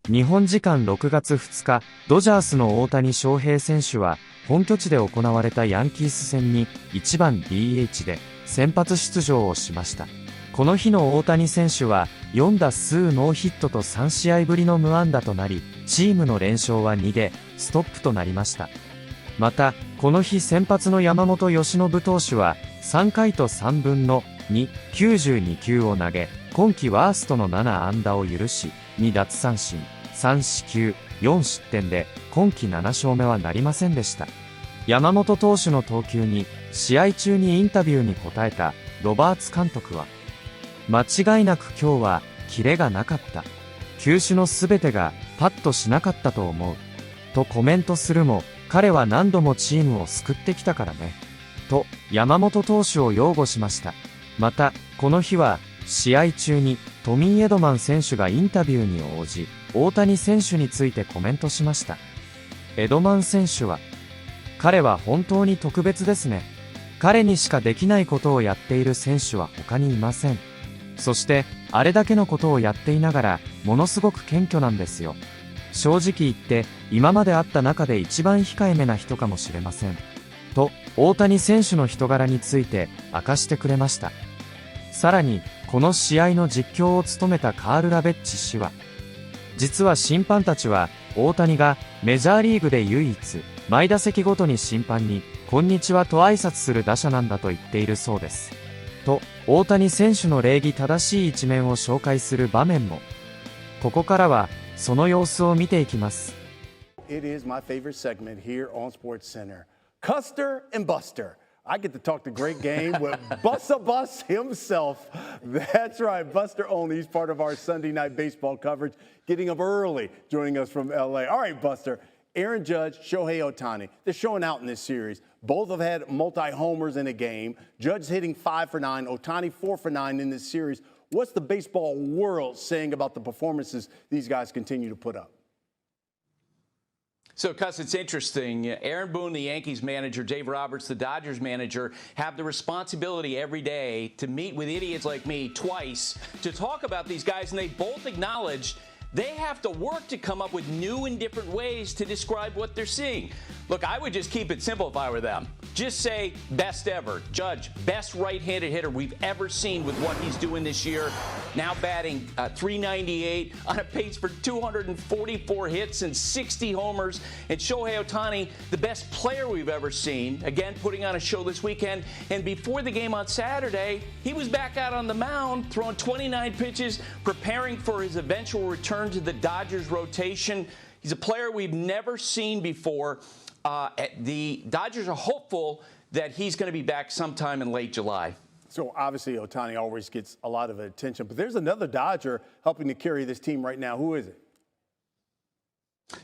日本時間6月2日、ドジャースの大谷翔平選手は、本拠地で行われたヤンキース戦に1番 DH で先発出場をしました。この日の大谷選手は4打数ノーヒットと3試合ぶりの無安打となり、チームの連勝は2でストップとなりました。また、この日先発の山本由伸投手は3回と3分の2、92球を投げ、今季ワーストの7安打を許し、2奪三振、3四球、4失点で今季7勝目はなりませんでした。山本投手の投球に試合中にインタビューに答えたロバーツ監督は、間違いなく今日はキレがなかった。球種のすべてがパッとしなかったと思う。とコメントするも、彼は何度もチームを救ってきたからね。と山本投手を擁護しました。また、この日は試合中にトミー・エドマン選手がインタビューに応じ、大谷選手についてコメントしました。エドマン選手は、彼は本当に特別ですね。彼にしかできないことをやっている選手は他にいません。そして、あれだけのことをやっていながら、ものすごく謙虚なんですよ。正直言って、今まで会った中で一番控えめな人かもしれません。と、大谷選手の人柄について明かしてくれました。さらに、この試合の実況を務めたカール・ラベッチ氏は、実は審判たちは、大谷がメジャーリーグで唯一、毎打席ごとに審判に、こんにちはと挨拶する打者なんだと言っているそうです。と、大谷選手の礼儀正しい一面を紹介する場面も。ここからは、その様子を見ていきます。It is my favorite segment here on SportsCenter. Custer and Buster. I get to talk the great game with Busta Bus himself. That's right, Buster Olney. He's part of our Sunday night baseball coverage, getting up early, joining us from LA. All right, Buster. Aaron Judge, Shohei Ohtani. They're showing out in this series. Both have had multi-homers in a game. Judge hitting 5 for 9, Ohtani 4 for 9 in this series. What's the baseball world saying about the performances these guys continue to put up? So, Cuss, it's interesting. Aaron Boone, the Yankees manager, Dave Roberts, the Dodgers manager, have the responsibility every day to meet with idiots like me twice to talk about these guys, and they both acknowledged they have to work to come up with new and different ways to describe what they're seeing. Look, I would just keep it simple if I were them. Just say best ever. Judge, best right-handed hitter we've ever seen with what he's doing this year. Now batting .398 on a pace for 244 hits and 60 homers. And Shohei Ohtani, the best player we've ever seen. Again, putting on a show this weekend. And before the game on Saturday, he was back out on the mound, throwing 29 pitches, preparing for his eventual return to the Dodgers rotation. He's a player we've never seen before. The Dodgers are hopeful that he's going to be back sometime in late July. So obviously Ohtani always gets a lot of attention, but there's another Dodger helping to carry this team right now. Who is it?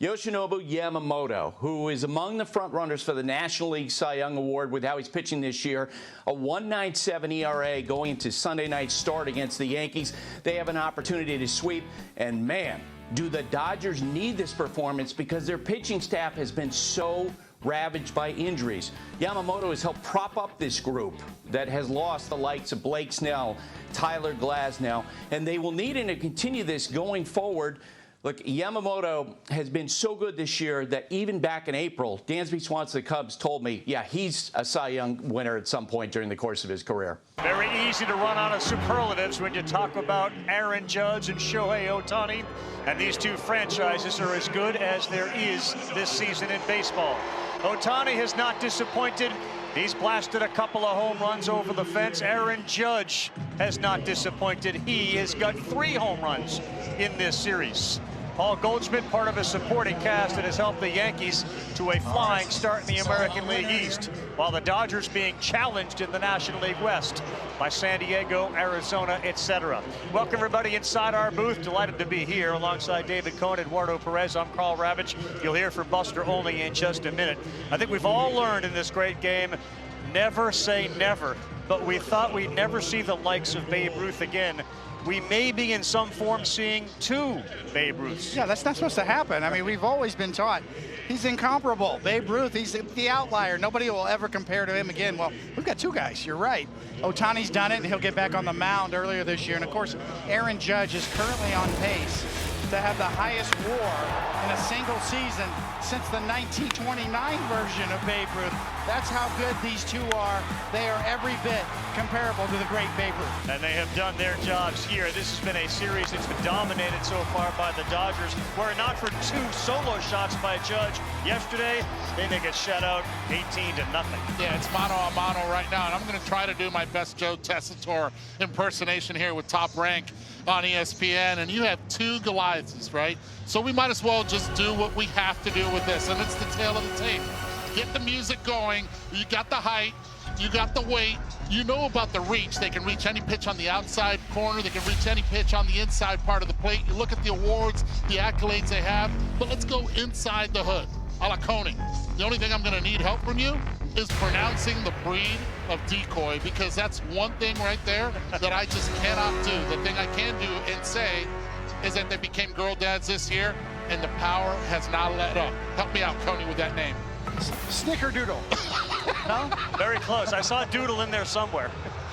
Yoshinobu Yamamoto, who is among the frontrunners for the National League Cy Young Award with how he's pitching this year. A 1.97 ERA going into Sunday night's start against the Yankees. They have an opportunity to sweep, and man, do the Dodgers need this performance because their pitching staff has been so ravaged by injuries. Yamamoto has helped prop up this group that has lost the likes of Blake Snell, Tyler Glasnow, and they will need him to continue this going forward. Look, Yamamoto has been so good this year that even back in April, Dansby Swanson of the Cubs told me, yeah, he's a Cy Young winner at some point during the course of his career. Very easy to run out of superlatives when you talk about Aaron Judge and Shohei Ohtani. And these two franchises are as good as there is this season in baseball. Ohtani has not disappointed. He's blasted a couple of home runs over the fence. Aaron Judge has not disappointed. He has got 3 home runs in this series. Paul Goldschmidt, part of a supporting cast that has helped the Yankees to a flying start in the American League East, while the Dodgers being challenged in the National League West by San Diego, Arizona, etc. Welcome everybody inside our booth. Delighted to be here alongside David Cohen, Eduardo Perez. I'm Carl Ravitch. You'll hear from Buster Olney in just a minute. I think we've all learned in this great game, never say never, but we thought we'd never see the likes of Babe Ruth again. We may be in some form seeing 2 Babe Ruths. Yeah, that's not supposed to happen. I mean, we've always been taught he's incomparable. Babe Ruth, he's the outlier. Nobody will ever compare to him again. Well, we've got 2 guys. You're right. Ohtani's done it, and he'll get back on the mound earlier this year. And, of course, Aaron Judge is currently on pace to have the highest WAR in a single season since the 1929 version of Babe Ruth. That's how good these two are. They are every bit comparable to the great Babe Ruth. And they have done their jobs here. This has been a series that's been dominated so far by the Dodgers. Were it not for 2 solo shots by Judge yesterday, they get shut out 18-0. Yeah, it's mano a mano right now, and I'm going to try to do my best Joe Tessitore impersonation here with Top Rank on ESPN, and you have 2 Goliaths, right? So we might as well just do what we have to do with this, and it's the tail of the tape. Get the music going. You got the height. You got the weight. You know about the reach. They can reach any pitch on the outside corner. They can reach any pitch on the inside part of the plate. You look at the awards, the accolades they have, but let's go inside the hood, a la Coney. The only thing I'm going to need help from you is pronouncing the breed of decoy, because that's one thing right there that I just cannot do. The thing I can do and say is that they became girl dads this year, and the power has not let up. Help me out, Coney, with that name. Snickerdoodle. No? Very close. I saw Doodle in there somewhere.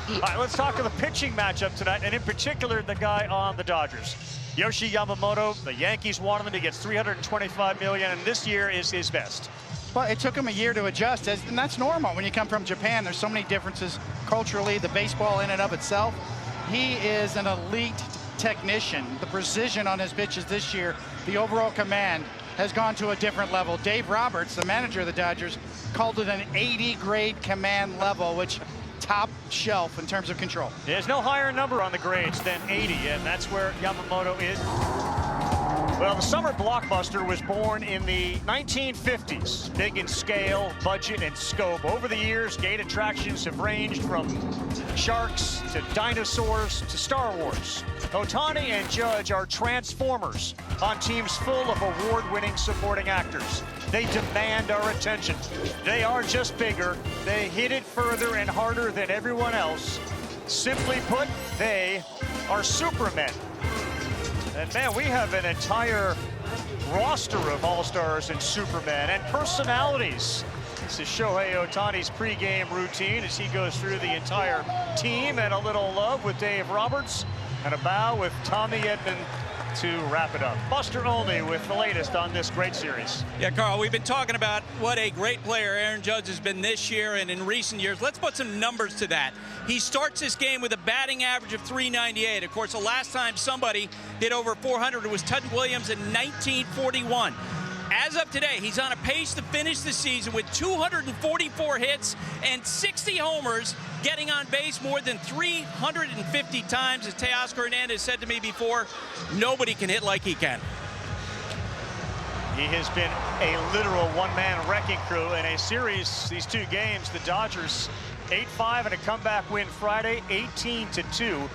All right, let's talk of the pitching matchup tonight, and in particular, the guy on the Dodgers. Yoshi Yamamoto, the Yankees wanted him. He gets $325 million, and this year is his best. Well, it took him a year to adjust, and that's normal when you come from Japan. There's so many differences culturally, the baseball in and of itself. He is an elite technician. The precision on his pitches this year, the overall command has gone to a different level. Dave Roberts, the manager of the Dodgers, called it an 80 grade command level, which top shelf in terms of control. There's no higher number on the grades than 80, and that's where Yamamoto is. Well, the summer blockbuster was born in the 1950s. Big in scale, budget, and scope. Over the years, gate attractions have ranged from sharks to dinosaurs to Star Wars. Ohtani and Judge are transformers on teams full of award-winning supporting actors. They demand our attention. They are just bigger. They hit it further and harder than everyone else. Simply put, they are Supermen. And man, we have an entire roster of all-stars and Supermen and personalities. This is Shohei Ohtani's pregame routine as he goes through the entire team, and a little love with Dave Roberts and a bow with Tommy Edman to wrap it up. Buster Olney with the latest on this great series. Yeah, Carl, we've been talking about what a great player Aaron Judge has been this year and in recent years. Let's put some numbers to that. He starts this game with a batting average of .398. Of course, the last time somebody hit over 400 was Tud Williams in 1941. As of today, he's on a pace to finish the season with 244 hits and 60 homers, getting on base more than 350 times. As Teoscar Hernandez said to me before, nobody can hit like he can. He has been a literal one-man wrecking crew in a series. These 2 games, the Dodgers 8-5 and a comeback win Friday, 18-2.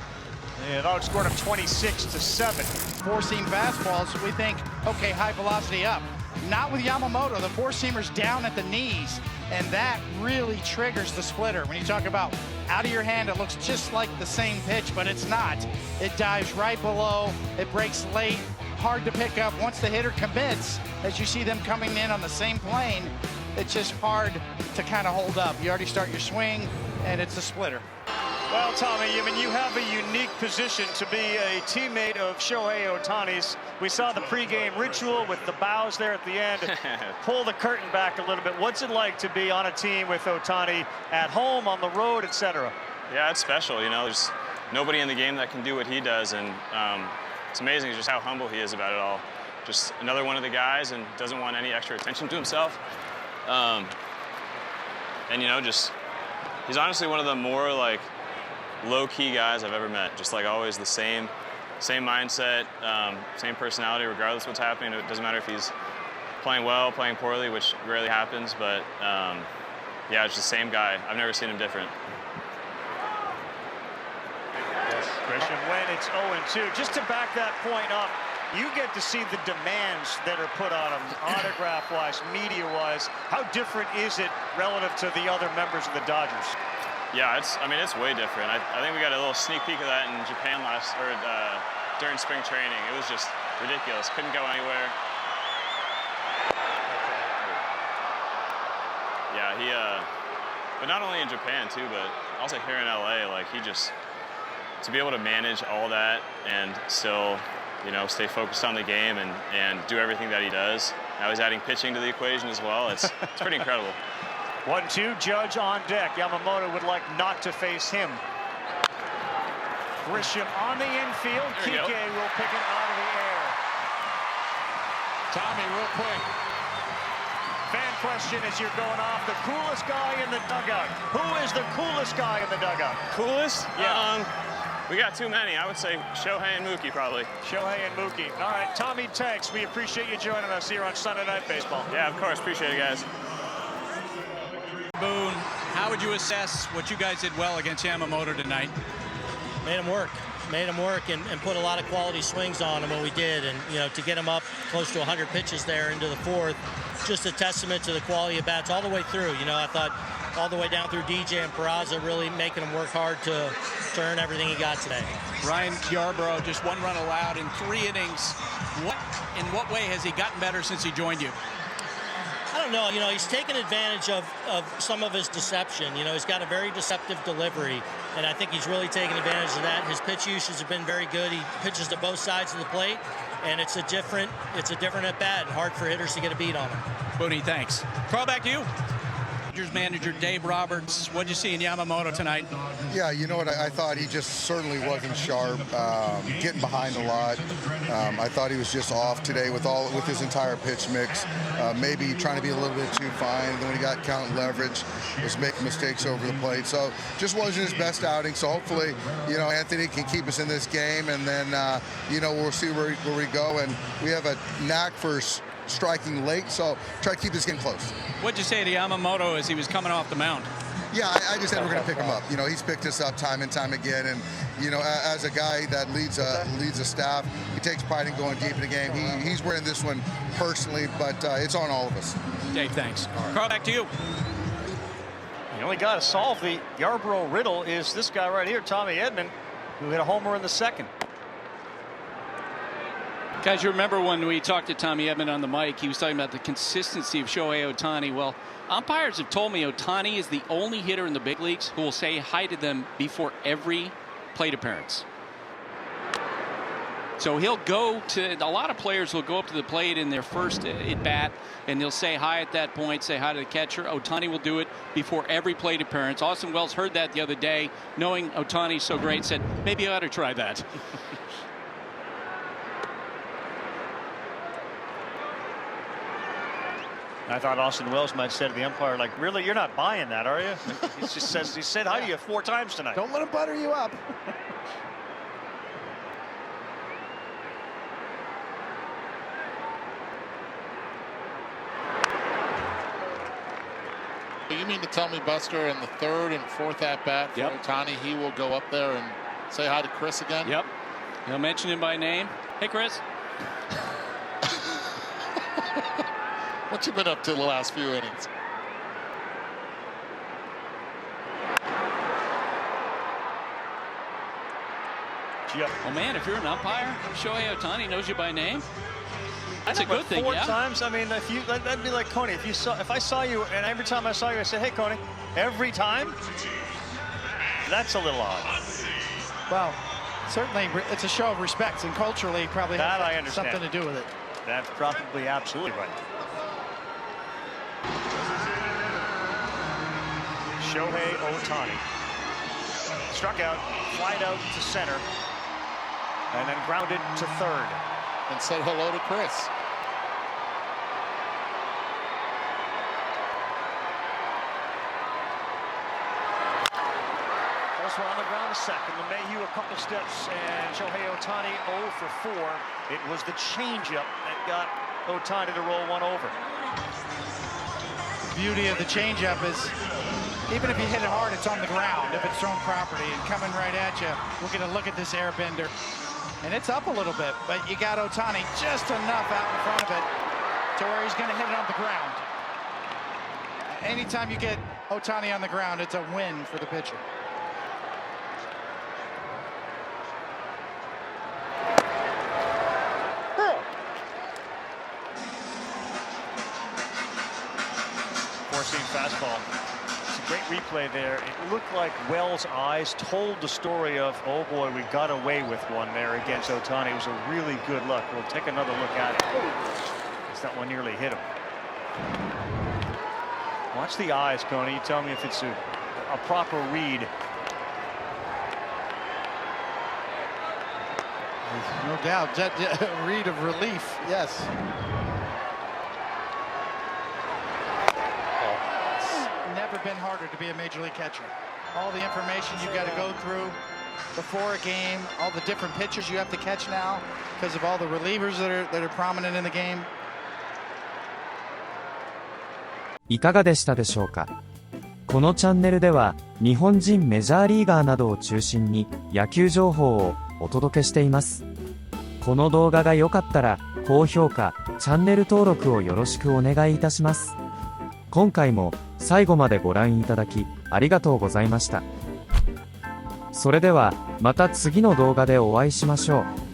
And outscored him 26-7. Four-seam fastballs, we think, okay, high velocity up. Not with Yamamoto. The four-seamer's down at the knees, and that really triggers the splitter. When you talk about out of your hand, it looks just like the same pitch, but it's not. It dives right below. It breaks late, hard to pick up. Once the hitter commits, as you see them coming in on the same plane, it's just hard to kind of hold up. You already start your swing, and it's a splitter. Well, Tommy, I mean, you have a unique position to be a teammate of Shohei Ohtani's. We saw the pregame ritual with the bows there at the end. Pull the curtain back a little bit. What's it like to be on a team with Ohtani at home, on the road, etc.? Yeah, it's special. You know, there's nobody in the game that can do what he does, and it's amazing just how humble he is about it all. Just another one of the guys, and doesn't want any extra attention to himself. And you know, just he's honestly one of the more like low-key guys I've ever met. Just like always the same mindset, same personality regardless what's happening. It doesn't matter if he's playing well, playing poorly, which rarely happens, but yeah, it's the same guy. I've never seen him different. Christian, when it's 0-2, just to back that point up, you get to see the demands that are put on him, autograph-wise, media-wise. How different is it relative to the other members of the Dodgers? Yeah, it's way different. I think we got a little sneak peek of that in Japan during spring training. It was just ridiculous. Couldn't go anywhere. Yeah, but not only in Japan too, but also here in LA, like to be able to manage all that and still you know, stay focused on the game and do everything that he does. Now he's adding pitching to the equation as well. It's pretty incredible. 1-2, Judge on deck. Yamamoto would like not to face him. Grisham on the infield. Kike will pick it out of the air. Tommy, real quick. Fan question as you're going off. The coolest guy in the dugout. Who is the coolest guy in the dugout? Coolest? Yeah. We got too many. I would say Shohei and Mookie probably. Shohei and Mookie. All right, Tommy Tanks, we appreciate you joining us here on Sunday Night Baseball. Yeah, of course. Appreciate it, guys. Boone, how would you assess what you guys did well against Yamamoto tonight? Made him work. Made him work and put a lot of quality swings on him when we did. And, you know, to get him up close to 100 pitches there into the fourth, just a testament to the quality of bats all the way through. You know, I thought all the way down through DJ and Peraza really making him work hard to earn everything he got today. Ryan Yarbrough, just 1 run allowed in 3 innings. In what way has he gotten better since he joined you? I don't know. You know, he's taken advantage of some of his deception. You know, he's got a very deceptive delivery, and I think he's really taken advantage of that. His pitch usage has been very good. He pitches to both sides of the plate, and it's a different at-bat, and hard for hitters to get a beat on him. Booney, thanks. Carl, back to you. Manager Dave Roberts, what did you see in Yamamoto tonight? Yeah, you know what? I thought he just certainly wasn't sharp, getting behind a lot. I thought he was just off today with his entire pitch mix. Maybe trying to be a little bit too fine. And then when he got count and leverage, was making mistakes over the plate. So just wasn't his best outing. So hopefully, you know, Anthony can keep us in this game, and then you know, we'll see where we go. And we have a knack for striking late, so try to keep this game close. What'd you say to Yamamoto as he was coming off the mound? Yeah, I just said we're going to pick him up. You know, he's picked us up time and time again, and you know, as a guy that leads a staff, he takes pride in going deep in the game. He's winning this one personally, but it's on all of us. Dave, thanks. Carl, back to you. The only guy to solve the Yarbrough riddle is this guy right here, Tommy Edman, who hit a homer in the second. Guys, you remember when we talked to Tommy Edman on the mic, he was talking about the consistency of Shohei Ohtani. Well, umpires have told me Ohtani is the only hitter in the big leagues who will say hi to them before every plate appearance. So he'll go to, a lot of players will go up to the plate in their first at bat, and they'll say hi at that point, say hi to the catcher. Ohtani will do it before every plate appearance. Austin Wells heard that the other day, knowing Ohtani's so great, said, maybe I ought to try that. I thought Austin Wells might say to the umpire, like, really, you're not buying that, are you? He just says, he said hi to you 4 times tonight. Don't let him butter you up. You mean to tell me, Buster, in the 3rd and 4th at-bat for Ohtani, he will go up there and say hi to Chris again? Yep. He'll mention him by name. Hey, Chris. What you been up to the last few innings? Oh man, if you're an umpire, Shohei Ohtani knows you by name. That's a good thing, 4 times. I mean, if you that'd be like Coney. If I saw you, and every time I saw you, I said, "Hey, Coney," every time. That's a little odd. Well, certainly it's a show of respect, and culturally probably that I has understand. something to do with it. That's probably absolutely right. Shohei Ohtani struck out, flied out to center, and then grounded to 3rd. And said hello to Chris. Also on the ground to second. LeMahieu a couple steps, and Shohei Ohtani 0 for 4. It was the changeup that got Ohtani to roll one over. The beauty of the changeup is, even if you hit it hard, it's on the ground if it's thrown properly. And coming right at you, we're going to look at this airbender. And it's up a little bit, but you got Ohtani just enough out in front of it to where he's going to hit it on the ground. Anytime you get Ohtani on the ground, it's a win for the pitcher. Four-seam fastball Great replay there. It looked like Wells' eyes told the story of, oh boy, we got away with one there against Ohtani. It was a really good look. We'll take another look at it. As that one nearly hit him. Watch the eyes, Coney. You tell me if it's a proper read. No doubt. That read of relief, yes. Never been harder to be a major league catcher. All the information you've got to go through before a game, all the different pitchers you have to catch now because of all the relievers that are prominent in the game. いかがでしたでしょうか。このチャンネルでは日本人メジャーリーガーなどを中心に野球情報をお届けしています。この動画が良かったら高評価、チャンネル登録をよろしくお願いいたします。今回も最後までご覧いただきありがとうございました。それではまた次の動画でお会いしましょう。